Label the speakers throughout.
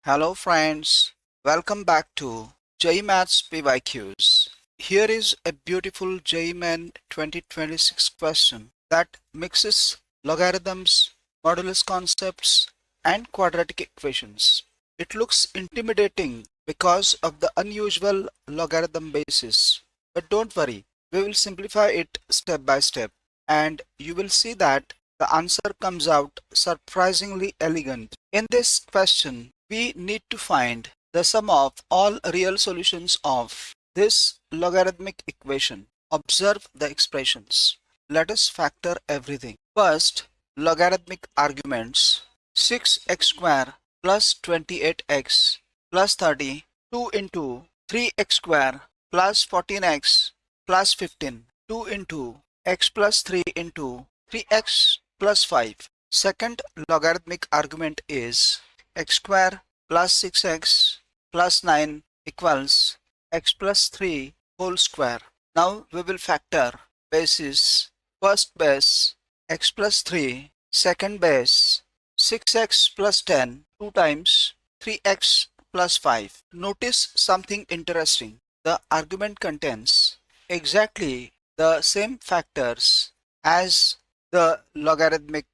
Speaker 1: Hello friends, welcome back to JEE Maths PYQs. Here is a beautiful JEE Main 2026 question that mixes logarithms, modulus concepts and quadratic equations. It looks intimidating because of the unusual logarithm basis, but don't worry, we will simplify it step by step and you will see that the answer comes out surprisingly elegant. In this question, we need to find the sum of all real solutions of this logarithmic equation. Observe the expressions. Let us factor everything. First, logarithmic arguments. 6x square plus 28x plus 30, 2 into 3x square plus 14x plus 15, 2 into x plus 3 into 3x plus 5. Second logarithmic argument is x square plus 6x plus 9 equals x plus 3 whole square. Now we will factor bases. First base x plus 3, second base 6x plus 10, 2 times 3x plus 5. Notice something interesting. The argument contains exactly the same factors as the logarithmic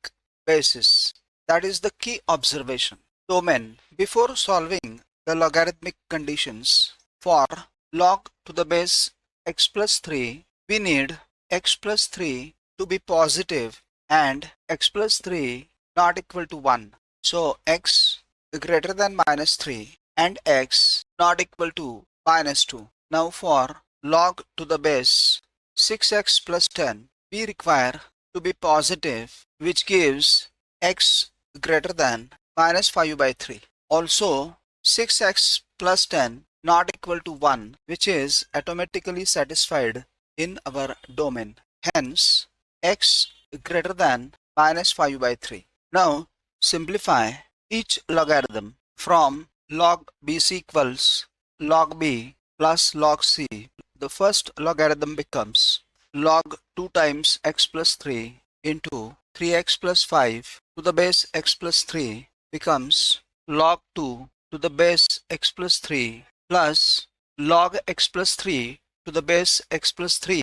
Speaker 1: basis. That is the key observation. Domain. Before solving the logarithmic conditions for log to the base x plus 3, we need x plus 3 to be positive and x plus 3 not equal to 1. So x greater than minus 3 and x not equal to minus 2. Now for log to the base 6x plus 10, we require to be positive, which gives x greater than minus 5 by 3. Also 6x plus 10 not equal to 1, which is automatically satisfied in our domain. Hence x greater than minus 5 by 3. Now simplify each logarithm from log bc equals log b plus log c. The first logarithm becomes log 2 times x plus 3 into 3x plus 5 to the base x plus 3 becomes log 2 to the base x plus 3 plus log x plus 3 to the base x plus 3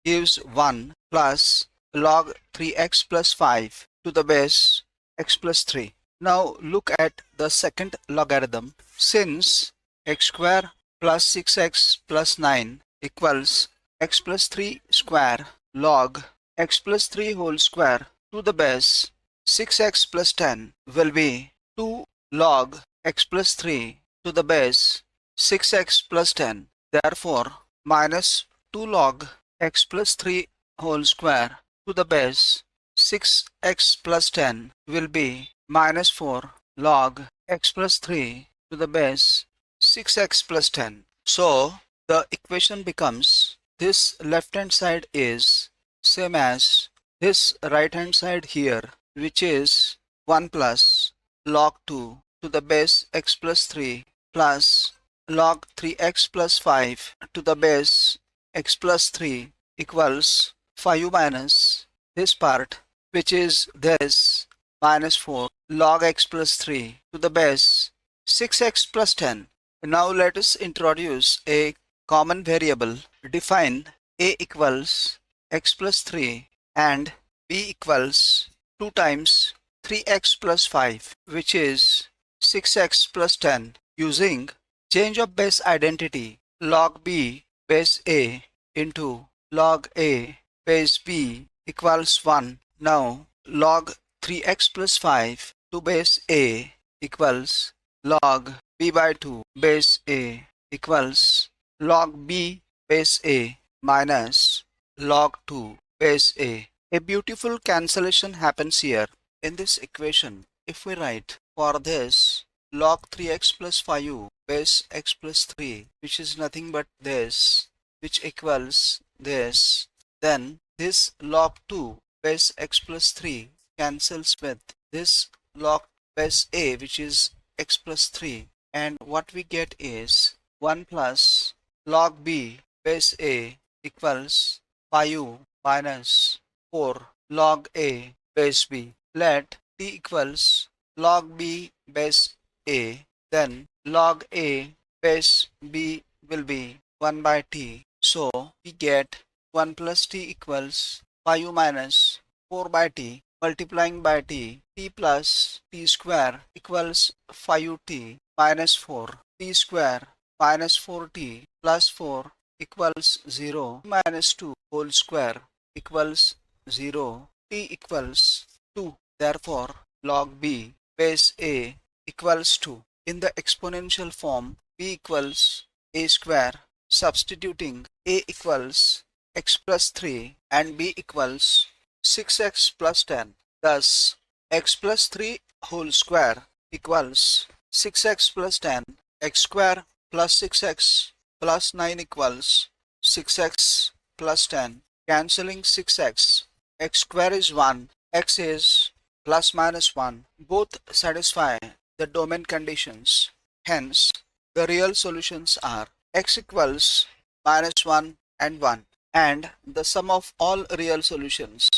Speaker 1: gives 1 plus log 3x plus 5 to the base x plus 3. Now look at the second logarithm. Since x square plus 6x plus 9 equals x plus 3 square log x plus 3 whole square to the base 6x plus 10 will be 2 log x plus 3 to the base 6x plus 10. Therefore minus 2 log x plus 3 whole square to the base 6x plus 10 will be minus 4 log x plus 3 to the base 6x plus 10. So the equation becomes this left hand side is same as this right hand side here, which is 1 plus log 2 to the base x plus 3 plus log 3x plus 5 to the base x plus 3 equals 5 minus this part, which is this minus 4 log x plus 3 to the base 6x plus 10. Now let us introduce a common variable. Define a equals x plus 3 and b equals 2 times 3x plus 5, which is 6x plus 10, using change of base identity log b base a into log a base b equals 1. Now log 3x plus 5 to base a equals log b by 2 base a equals log b base a minus log 2 base a. A beautiful cancellation happens here in this equation. If we write for this log 3x plus 5 base x plus 3, which is nothing but this, which equals this, then this log 2 base x plus 3 cancels with this log base a, which is x plus 3, and what we get is 1 plus log b base a equals 5 minus 4 log a base b. Let t equals log b base a then log A base B will be 1 by t. So we get 1 plus t equals 5 minus 4 by t multiplying by t plus t square equals 5t minus 4 t square minus 4t plus 4 equals 0 minus 2 whole square equals 0 t equals 2. Therefore log b base a equals 2. In the exponential form b equals a square, substituting a equals x plus 3 and b equals 6x plus 10. Thus x plus 3 whole square equals 6x plus 10, x square plus 6x plus 9 equals 6x plus 10. Cancelling 6x, x square is 1, x is plus minus 1. Both satisfy the domain conditions. Hence, the real solutions are x equals minus 1 and 1. And the sum of all real solutions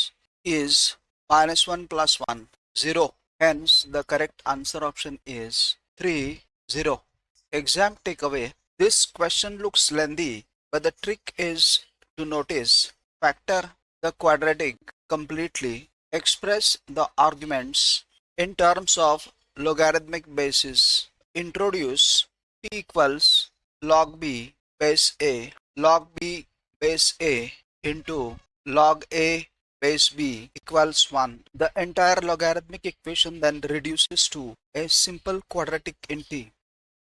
Speaker 1: is minus 1 plus 1, 0. Hence, the correct answer option is 3, 0. Exam takeaway. This question looks lengthy, but the trick is to notice, factor the quadratic completely, express the arguments in terms of logarithmic basis, introduce t equals log b base a, log b base a into log a base b equals 1. The entire logarithmic equation then reduces to a simple quadratic in t.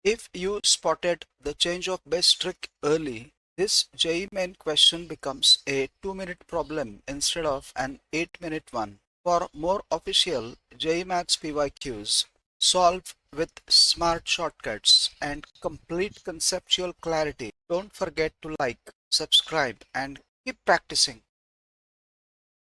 Speaker 1: If you spotted the change of base trick early, this JEE Main question becomes a 2-minute problem instead of an 8-minute one. For more official JEE Maths PYQs, solve with smart shortcuts and complete conceptual clarity, don't forget to like, subscribe and keep practicing.